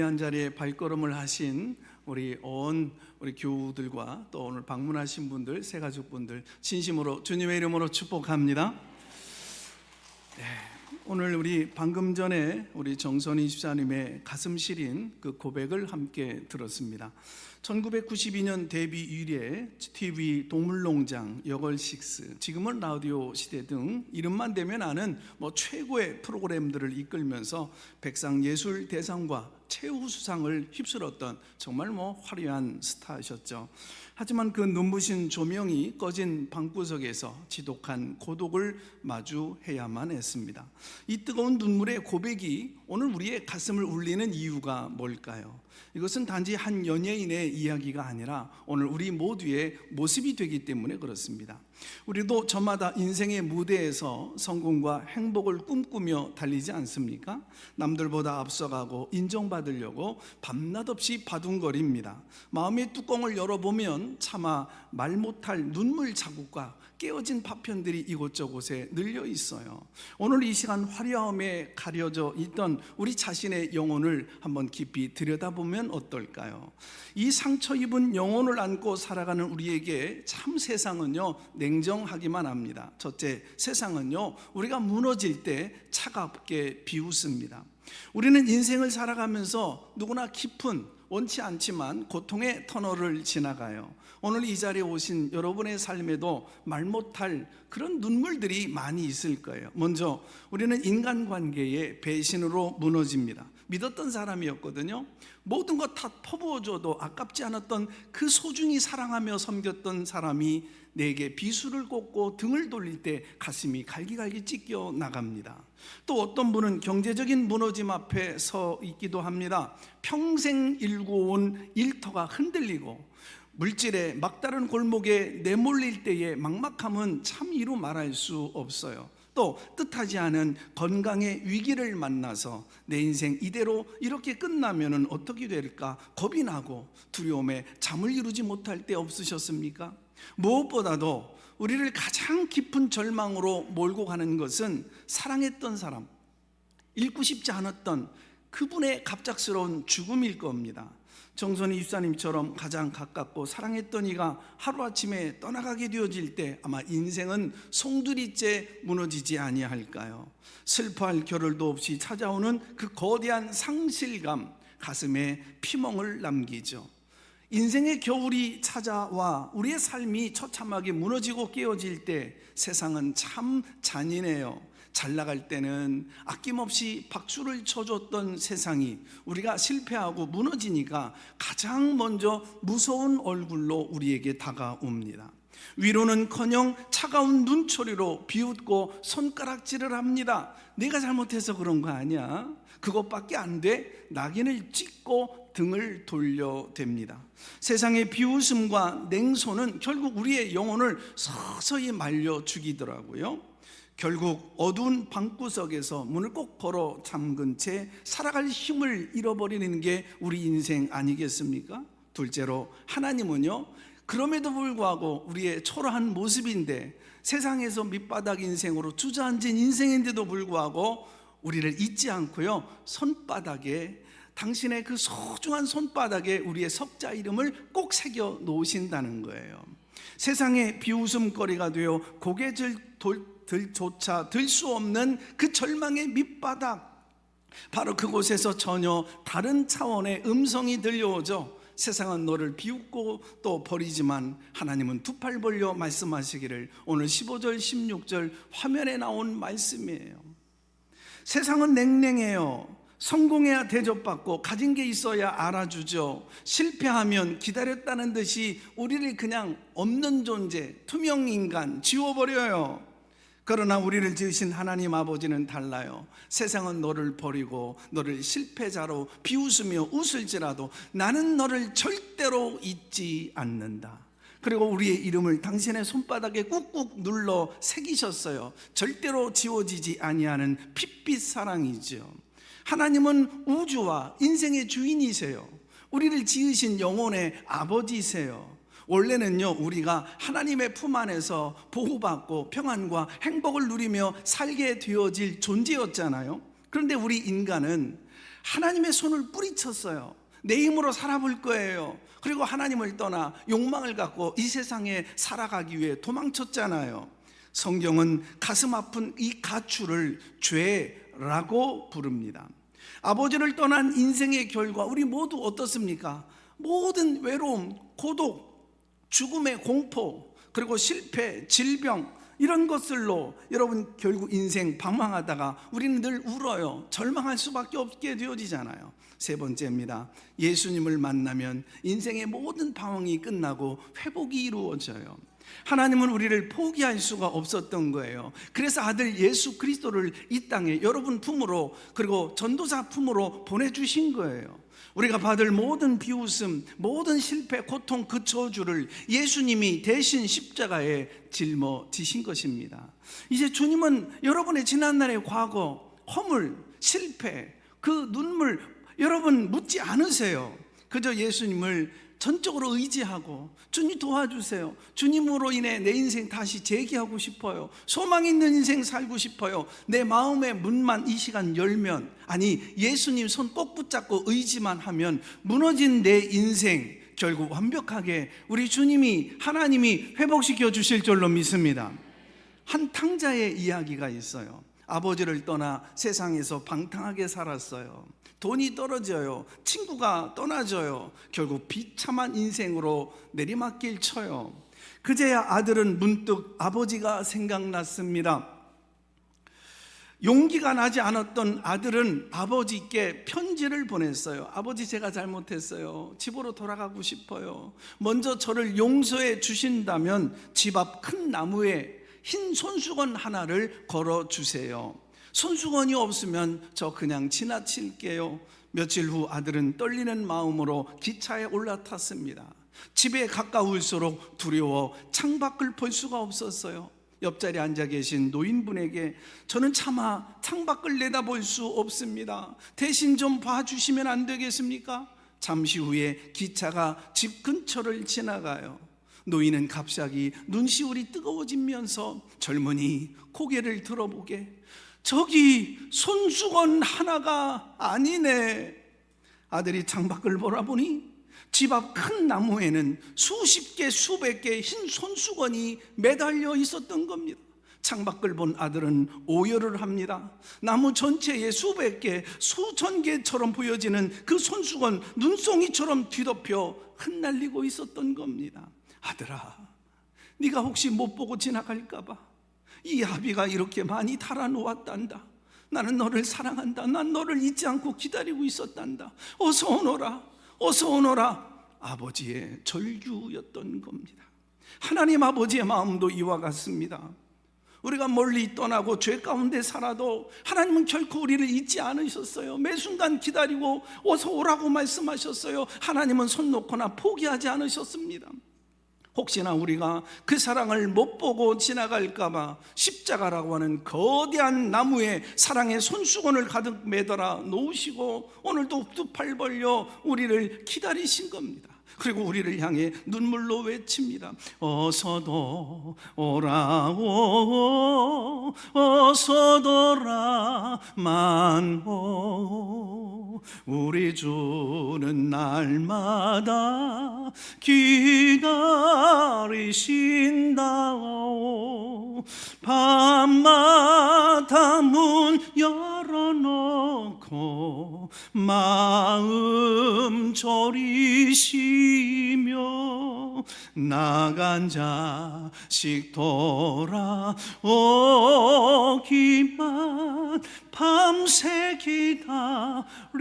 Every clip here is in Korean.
한 자리에 발걸음을 하신 우리 교우들과 또 오늘 방문하신 분들, 새가족분들 진심으로 주님의 이름으로 축복합니다. 오늘 우리 방금 전에 우리 정선희 집사님의 가슴 시린 그 고백을 함께 들었습니다. 1992년 데뷔 이래 TV 동물농장, 여걸식스, 지금은 라디오 시대 등 이름만 대면 아는 최고의 프로그램들을 이끌면서 백상예술대상과 최우수상을 휩쓸었던 정말 화려한 스타이셨죠. 하지만 그 눈부신 조명이 꺼진 방구석에서 지독한 고독을 마주해야만 했습니다. 이 뜨거운 눈물의 고백이 오늘 우리의 가슴을 울리는 이유가 뭘까요? 이것은 단지 한 연예인의 이야기가 아니라 오늘 우리 모두의 모습이 되기 때문에 그렇습니다. 우리도 저마다 인생의 무대에서 성공과 행복을 꿈꾸며 달리지 않습니까? 남들보다 앞서가고 인정받으려고 밤낮 없이 바둥거립니다. 마음의 뚜껑을 열어보면 차마 말 못할 눈물 자국과 깨어진 파편들이 이곳저곳에 늘려 있어요. 오늘 이 시간 화려함에 가려져 있던 우리 자신의 영혼을 한번 깊이 들여다보면 어떨까요? 이 상처 입은 영혼을 안고 살아가는 우리에게 참 세상은요 냉정하기만 합니다. 첫째, 세상은요 우리가 무너질 때 차갑게 비웃습니다. 우리는 인생을 살아가면서 누구나 깊은, 원치 않지만 고통의 터널을 지나가요. 오늘 이 자리에 오신 여러분의 삶에도 말 못할 그런 눈물들이 많이 있을 거예요. 먼저 우리는 인간관계의 배신으로 무너집니다. 믿었던 사람이었거든요. 모든 것 다 퍼부어줘도 아깝지 않았던 그 소중히 사랑하며 섬겼던 사람이 내게 비수를 꽂고 등을 돌릴 때 가슴이 갈기갈기 찢겨 나갑니다. 또 어떤 분은 경제적인 무너짐 앞에 서 있기도 합니다. 평생 일궈온 일터가 흔들리고 물질의 막다른 골목에 내몰릴 때의 막막함은 참 이루 말할 수 없어요. 또 뜻하지 않은 건강의 위기를 만나서 내 인생 이대로 이렇게 끝나면 어떻게 될까 겁이 나고 두려움에 잠을 이루지 못할 때 없으셨습니까? 무엇보다도 우리를 가장 깊은 절망으로 몰고 가는 것은 사랑했던 사람, 잃고 싶지 않았던 그분의 갑작스러운 죽음일 겁니다. 정선희 집사님처럼 가장 가깝고 사랑했던 이가 하루아침에 떠나가게 되어질 때 아마 인생은 송두리째 무너지지 아니할까요? 슬퍼할 겨를도 없이 찾아오는 그 거대한 상실감, 가슴에 피멍을 남기죠. 인생의 겨울이 찾아와 우리의 삶이 처참하게 무너지고 깨어질 때 세상은 참 잔인해요. 잘 나갈 때는 아낌없이 박수를 쳐줬던 세상이 우리가 실패하고 무너지니까 가장 먼저 무서운 얼굴로 우리에게 다가옵니다. 위로는커녕 차가운 눈초리로 비웃고 손가락질을 합니다. 내가 잘못해서 그런 거 아니야? 그것밖에 안 돼? 낙인을 찍고 등을 돌려댑니다. 세상의 비웃음과 냉소는 결국 우리의 영혼을 서서히 말려 죽이더라고요. 결국 어두운 방구석에서 문을 꼭 걸어 잠근 채 살아갈 힘을 잃어버리는 게 우리 인생 아니겠습니까? 둘째로 하나님은요 그럼에도 불구하고 우리의 초라한 모습인데, 세상에서 밑바닥 인생으로 주저앉은 인생인데도 불구하고 우리를 잊지 않고요 손바닥에, 당신의 그 소중한 손바닥에 우리의 석자 이름을 꼭 새겨 놓으신다는 거예요. 세상의 비웃음거리가 되어 고개 조차 들 수 없는 그 절망의 밑바닥, 바로 그곳에서 전혀 다른 차원의 음성이 들려오죠. 세상은 너를 비웃고 또 버리지만 하나님은 두 팔 벌려 말씀하시기를, 오늘 15절 16절 화면에 나온 말씀이에요. 세상은 냉랭해요. 성공해야 대접받고 가진 게 있어야 알아주죠. 실패하면 기다렸다는 듯이 우리를 그냥 없는 존재, 투명인간 지워버려요. 그러나 우리를 지으신 하나님 아버지는 달라요. 세상은 너를 버리고 너를 실패자로 비웃으며 웃을지라도 나는 너를 절대로 잊지 않는다. 그리고 우리의 이름을 당신의 손바닥에 꾹꾹 눌러 새기셨어요. 절대로 지워지지 아니하는 핏빛 사랑이죠. 하나님은 우주와 인생의 주인이세요. 우리를 지으신 영혼의 아버지세요. 원래는요 우리가 하나님의 품 안에서 보호받고 평안과 행복을 누리며 살게 되어질 존재였잖아요. 그런데 우리 인간은 하나님의 손을 뿌리쳤어요. 내 힘으로 살아볼 거예요. 그리고 하나님을 떠나 욕망을 갖고 이 세상에 살아가기 위해 도망쳤잖아요. 성경은 가슴 아픈 이 가출을 죄라고 부릅니다. 아버지를 떠난 인생의 결과, 우리 모두 어떻습니까? 모든 외로움, 고독, 죽음의 공포, 그리고 실패, 질병, 이런 것들로 여러분 결국 인생 방황하다가 우리는 늘 울어요. 절망할 수밖에 없게 되어지잖아요. 세 번째입니다. 예수님을 만나면 인생의 모든 방황이 끝나고 회복이 이루어져요. 하나님은 우리를 포기할 수가 없었던 거예요. 그래서 아들 예수 그리스도를 이 땅에 여러분 품으로, 그리고 전도자 품으로 보내주신 거예요. 우리가 받을 모든 비웃음, 모든 실패, 고통, 그 저주를 예수님이 대신 십자가에 짊어지신 것입니다. 이제 주님은 여러분의 지난날의 과거, 허물, 실패, 그 눈물 여러분 묻지 않으세요. 그저 예수님을 전적으로 의지하고, 주님 도와주세요, 주님으로 인해 내 인생 다시 재기하고 싶어요, 소망 있는 인생 살고 싶어요, 내 마음의 문만 이 시간 열면, 아니 예수님 손 꼭 붙잡고 의지만 하면 무너진 내 인생 결국 완벽하게 우리 주님이, 하나님이 회복시켜 주실 줄로 믿습니다. 한 탕자의 이야기가 있어요. 아버지를 떠나 세상에서 방탕하게 살았어요. 돈이 떨어져요. 친구가 떠나져요. 결국 비참한 인생으로 내리막길 쳐요. 그제야 아들은 문득 아버지가 생각났습니다. 용기가 나지 않았던 아들은 아버지께 편지를 보냈어요. 아버지, 제가 잘못했어요. 집으로 돌아가고 싶어요. 먼저 저를 용서해 주신다면 집 앞 큰 나무에 흰 손수건 하나를 걸어주세요. 손수건이 없으면 저 그냥 지나칠게요. 며칠 후 아들은 떨리는 마음으로 기차에 올라탔습니다. 집에 가까울수록 두려워 창밖을 볼 수가 없었어요. 옆자리에 앉아 계신 노인분에게 저는 차마 창밖을 내다볼 수 없습니다. 대신 좀 봐주시면 안 되겠습니까? 잠시 후에 기차가 집 근처를 지나가요. 노인은 갑자기 눈시울이 뜨거워지면서 젊은이 고개를 들어보게, 저기 손수건 하나가 아니네. 아들이 창밖을 보라보니 집 앞 큰 나무에는 수십 개 수백 개의 흰 손수건이 매달려 있었던 겁니다. 창밖을 본 아들은 오열을 합니다. 나무 전체에 수백 개, 수천 개처럼 보여지는 그 손수건 눈송이처럼 뒤덮여 흩날리고 있었던 겁니다. 아들아, 네가 혹시 못 보고 지나갈까 봐 이 아비가 이렇게 많이 달아놓았단다. 나는 너를 사랑한다. 난 너를 잊지 않고 기다리고 있었단다. 어서 오너라, 어서 오너라. 아버지의 절규였던 겁니다. 하나님 아버지의 마음도 이와 같습니다. 우리가 멀리 떠나고 죄 가운데 살아도 하나님은 결코 우리를 잊지 않으셨어요. 매 순간 기다리고 어서 오라고 말씀하셨어요. 하나님은 손 놓거나 포기하지 않으셨습니다. 혹시나 우리가 그 사랑을 못 보고 지나갈까 봐 십자가라고 하는 거대한 나무에 사랑의 손수건을 가득 매달아 놓으시고 오늘도 두 팔 벌려 우리를 기다리신 겁니다. 그리고 우리를 향해 눈물로 외칩니다. 어서도 오라오, 어서도라 만호. 우리 주는 날마다 기다리신다오. 밤마다 문 열어놓고 마음 졸이시며 나간 자식 돌아오기만 밤새 기다리신다오.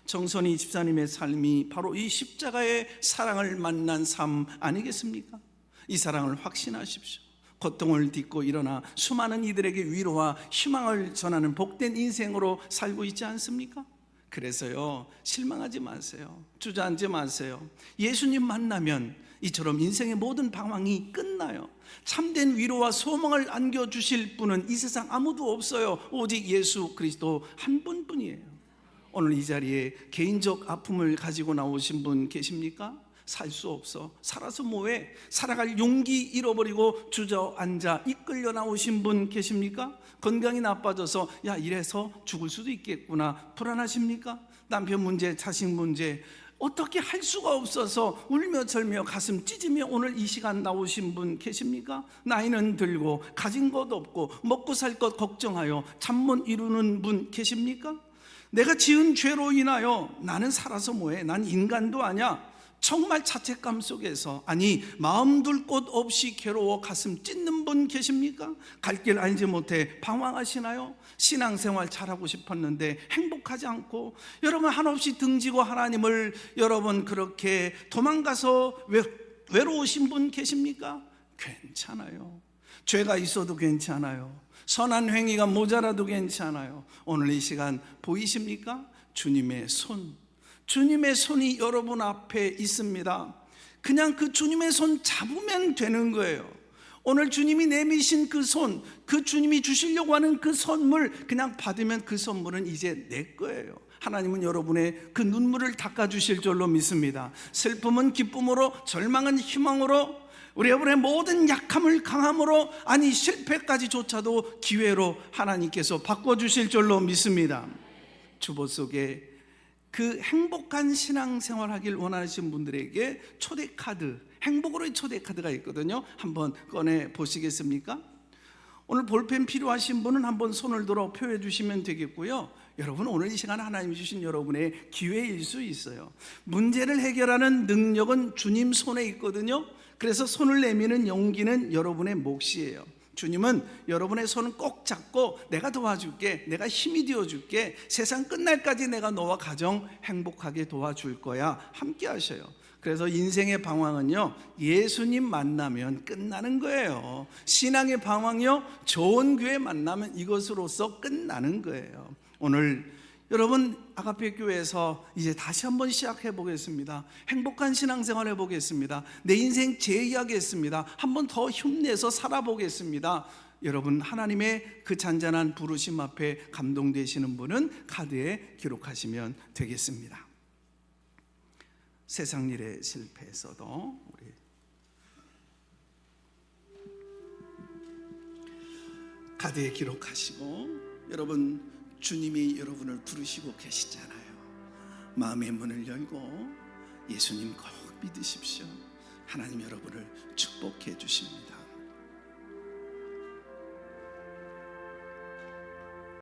정선희 집사님의 삶이 바로 이 십자가의 사랑을 만난 삶 아니겠습니까? 이 사랑을 확신하십시오. 고통을 딛고 일어나 수많은 이들에게 위로와 희망을 전하는 복된 인생으로 살고 있지 않습니까? 그래서요, 실망하지 마세요. 주저앉지 마세요. 예수님 만나면 이처럼 인생의 모든 방황이 끝나요. 참된 위로와 소망을 안겨주실 분은 이 세상 아무도 없어요. 오직 예수 그리스도 한 분뿐이에요. 오늘 이 자리에 개인적 아픔을 가지고 나오신 분 계십니까? 살 수 없어. 살아서 뭐해? 살아갈 용기 잃어버리고 주저앉아 이끌려 나오신 분 계십니까? 건강이 나빠져서 야 이래서 죽을 수도 있겠구나 불안하십니까? 남편 문제, 자식 문제 어떻게 할 수가 없어서 울며 절며 가슴 찢으며 오늘 이 시간 나오신 분 계십니까? 나이는 들고 가진 것 없고 먹고 살 것 걱정하여 잠 못 이루는 분 계십니까? 내가 지은 죄로 인하여 나는 살아서 뭐해? 난 인간도 아냐? 정말 자책감 속에서 아니 마음 둘 곳 없이 괴로워 가슴 찢는 분 계십니까? 갈 길 알지 못해 방황하시나요? 신앙생활 잘하고 싶었는데 행복하지 않고 여러분 한없이 등지고 하나님을 여러분 그렇게 도망가서 외로우신 분 계십니까? 괜찮아요. 죄가 있어도 괜찮아요. 선한 행위가 모자라도 괜찮아요. 오늘 이 시간 보이십니까? 주님의 손, 주님의 손이 여러분 앞에 있습니다. 그냥 그 주님의 손 잡으면 되는 거예요. 오늘 주님이 내미신 그 손, 그 주님이 주시려고 하는 그 선물 그냥 받으면 그 선물은 이제 내 거예요. 하나님은 여러분의 그 눈물을 닦아주실 줄로 믿습니다. 슬픔은 기쁨으로, 절망은 희망으로, 우리 여러분의 모든 약함을 강함으로, 아니 실패까지조차도 기회로 하나님께서 바꿔주실 줄로 믿습니다. 주보 속에 그 행복한 신앙생활 하길 원하시는 분들에게 초대카드, 행복으로의 초대카드가 있거든요. 한번 꺼내 보시겠습니까? 오늘 볼펜 필요하신 분은 한번 손을 들어 표해 주시면 되겠고요. 여러분 오늘 이 시간 하나님이 주신 여러분의 기회일 수 있어요. 문제를 해결하는 능력은 주님 손에 있거든요. 그래서 손을 내미는 용기는 여러분의 몫이에요. 주님은 여러분의 손을 꼭 잡고 내가 도와줄게, 내가 힘이 되어줄게, 세상 끝날까지 내가 너와 가정 행복하게 도와줄 거야, 함께 하셔요. 그래서 인생의 방황은요 예수님 만나면 끝나는 거예요. 신앙의 방황이요 좋은 교회 만나면 이것으로서 끝나는 거예요. 오늘 여러분 아가페 교회에서 이제 다시 한번 시작해 보겠습니다. 행복한 신앙생활 해보겠습니다. 내 인생 재이야기했습니다. 한번 더 힘내서 살아보겠습니다. 여러분 하나님의 그 잔잔한 부르심 앞에 감동되시는 분은 카드에 기록하시면 되겠습니다. 세상 일에 실패했어도 우리 카드에 기록하시고, 여러분 주님이 여러분을 부르시고 계시잖아요. 마음의 문을 열고 예수님 꼭 믿으십시오. 하나님 여러분을 축복해 주십니다.